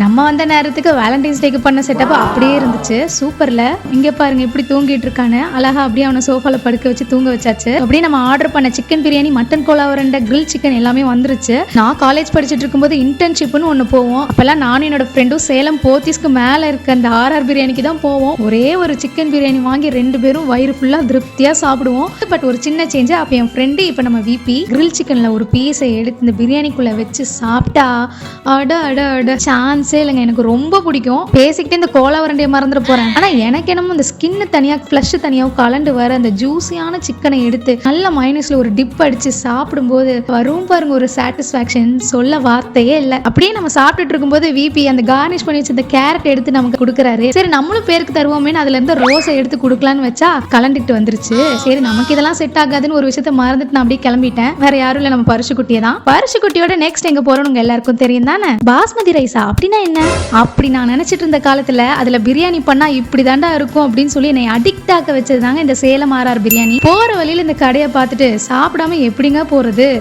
நம்ம வந்த நேரத்துக்கு வேலண்டைன்ஸ் டேக்கு பண்ண செட்டப் அப்படியே இருந்துச்சு. சூப்பர்ல. இங்க பாருங்க இப்படி தூங்கிட்டு இருக்கானு. அழகா அப்படியே அவனை சோஃபால படுக்க வச்சு தூங்க வச்சாச்சு. அப்படியே நம்ம ஆர்டர் பண்ண சிக்கன் பிரியாணி, மட்டன் கோலா உருண்டை, கிரில் சிக்கன் எல்லாமே வந்துருச்சு. நான் காலேஜ் படிச்சுட்டு இருக்கும்போது இன்டர்ன்ஷிப்னு ஒன்று போவோம். அப்பெல்லாம் நானும் என்னோட ஃப்ரெண்டும் சேலம் போத்தீஸ்க்கு மேல இருக்க அந்த ஆர்ஆர் பிரியாணிக்கு தான் போவோம். ஒரே ஒரு சிக்கன் பிரியாணி வாங்கி 2 பேரும் வயிறு ஃபுல்லா திருப்தியா சாப்பிடுவோம். பட் ஒரு சின்ன சேஞ்ச். அப்ப என் ஃப்ரெண்டு இப்ப நம்ம விபி கிரில் சிக்கன்ல ஒரு பீஸை எடுத்து இந்த பிரியாணிக்குள்ள வச்சு சாப்பிட்டா அட அட அட சான்ஸே இல்லைங்க. எனக்கு ரொம்ப பிடிக்கும். பேசிக்கிட்டே இந்த கோலா உருண்டையை மறந்துட போறேன். ஆனா எனக்கு என்னமோ இந்த ஸ்கின் தனியா ஃபிளஷ் தனியாவும் கலண்டு வர அந்த ஜூஸியான சிக்கனை எடுத்து நல்ல மைனஸ்ல ஒரு டிப் அடிச்சு சாப்பிடும்போது வரும் பாருங்க ஒரு சாட்டிஸ்பாக்சன், சொல்ல வார்த்தையே இல்லை. அப்படியே நம்ம சாப்பிட்டுட்டு இருக்கும்போது விபி அந்த கார்னிஷ் பண்ணி வச்சு இந்த கேரட் எடுத்து நமக்கு கொடுக்குறாரு. சரி நம்மளும் பேருக்கு தருவோமே, அதுல இருந்து ரோஸை எடுத்து கொடுக்கலான்னு வச்சா கலந்துட்டு வந்துருச்சு. சரி நமக்கு இதெல்லாம் செட் ஆகாதுன்னு ஒரு விஷயத்த மறந்துட்டு நான் அப்படியே கிளம்பிட்டேன். வேற யாரும் இல்ல, நம்ம பரிசு குட்டியை தான். பரிசு குட்டியோட நெக்ஸ்ட் எங்க போறோம் எல்லாருக்கும் தெரியும் தானே. பாஸ்மதி ரைஸா அப்படின்னா என்ன அப்படி நான் நினைச்சிட்டு இருந்த காலத்துல அதுல பிரியாணி பண்ணா இப்படி தாண்டா இருக்கும் அப்படின்னு சொல்லி என்னை அடிக்ட் ஆக்க வச்சதுதாங்க இந்த சேலம் ஆர்ஆர் பிரியாணி. போற வழியில இந்த கடையை பார்த்துட்டு சாப்பிடாம எப்படிங்க போறது.